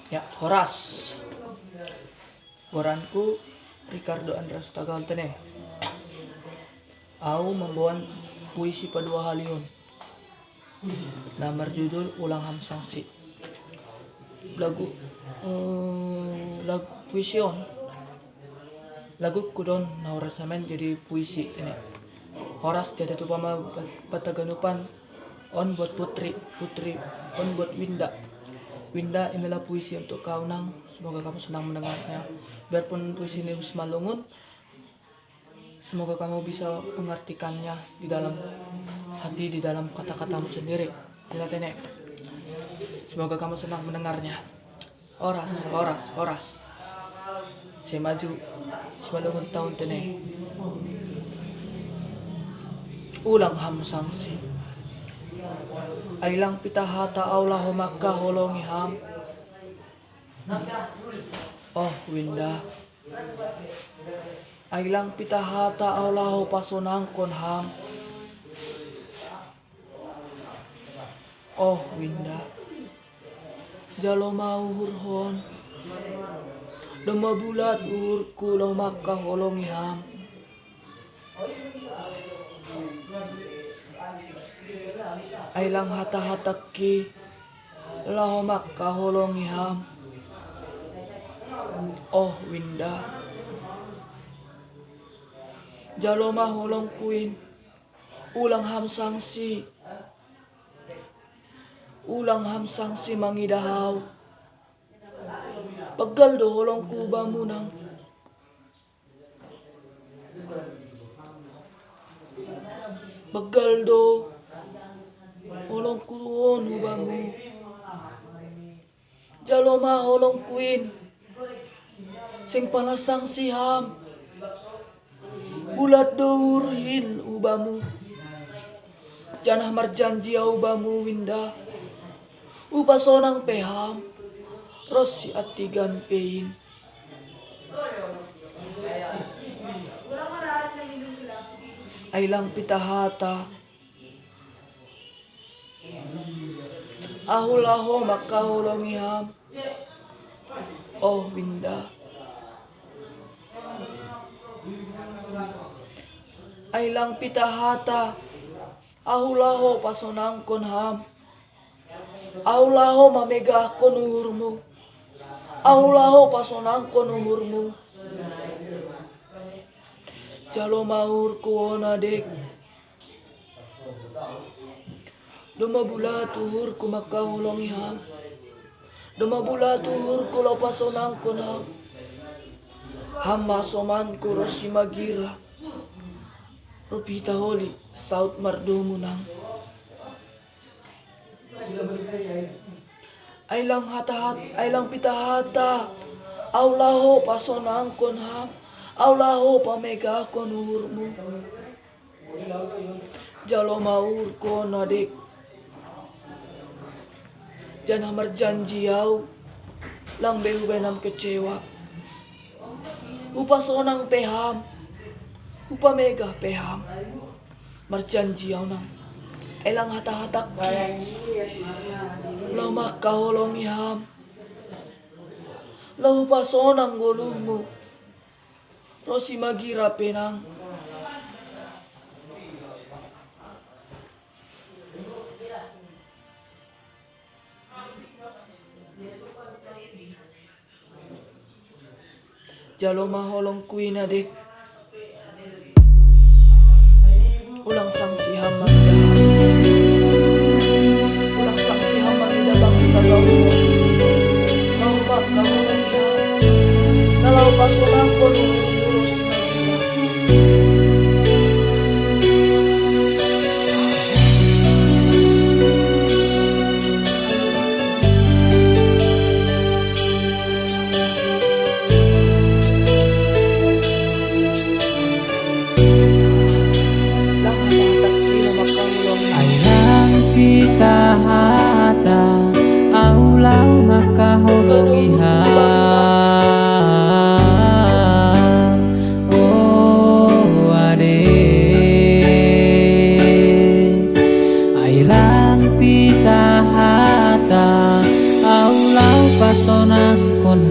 Ya, Horas. Goranku Ricardo Andreas Tagaltene. Aku membawa puisi Padua Haliun. Nama judul Ulang Hamsangsi. Lagu puisi on. Lagu kudon na Horas naman jadi puisi ini. Horas dia itu pama pataganupan on buat putri on buat Winda. Winda, inilah puisi untuk kau nang. Semoga kamu senang mendengarnya. Biarpun puisi ini semalungun, semoga kamu bisa mengartikannya di dalam hati, di dalam kata-katamu sendiri. Tene. Semoga kamu senang mendengarnya. Horas. Saya maju semalungun tahun tene. Ulang hamsangsi. Ailang pitahata aulahu makka holongi ham. Oh Winda. Ailang pitahata aulahu pasonangkon ham. Oh Winda. Jalo mau hurhon. Dema bulat urku lo makka holongi ham. Ailang hata-hataki laho makka holongi ham. Oh Winda. Jaloma holong kuin. Ulang hamsangsi mangidahaw. Pegal do holong kubamu nang. Begal do holong kuon hubamu. Jaloma holong kuin. Sing palasang siham. Bulat dourhin ubamu. Janah marjanji ubamu Winda. Ubasonang peham. Rosi atigan pein. Ailang pitahata. Ahulaho makahulongiham. Oh Winda. Ailang pitahata. Ahulaho pasonangkon ham. Ahulaho mamegahkon uhurmu. Ahulaho pasonangkon uhurmu. Jalo mahur kuona dek. Doma bulat tuhur ku makahulongi ham. Doma bulat tuhur ku lopasonangkon ham. Hama soman ku rosi magira. Rupita holi saut mardumunang. Ailang pitahata. Aulaho pasonangkon ham. Aulaho pamegakon uhurmu. Jalo maur ko nadik. Jangan marjanji yau. Lang behu benam kecewa. Upasonang peham. Upa mega peham. Marjanji yau nang. Ailang hata-hatak ki. Lau makahulongi ham. Lau pasonang golumu. Rosi magira penang. Jalo maholong kuin adik. Ulang sang si hamang Ulang sang si hamang idabang kita gawin. Naumak kamu lagi. Nalau pasulang ko lurus na. Pitahata aulau makahulongi ham. pesona kon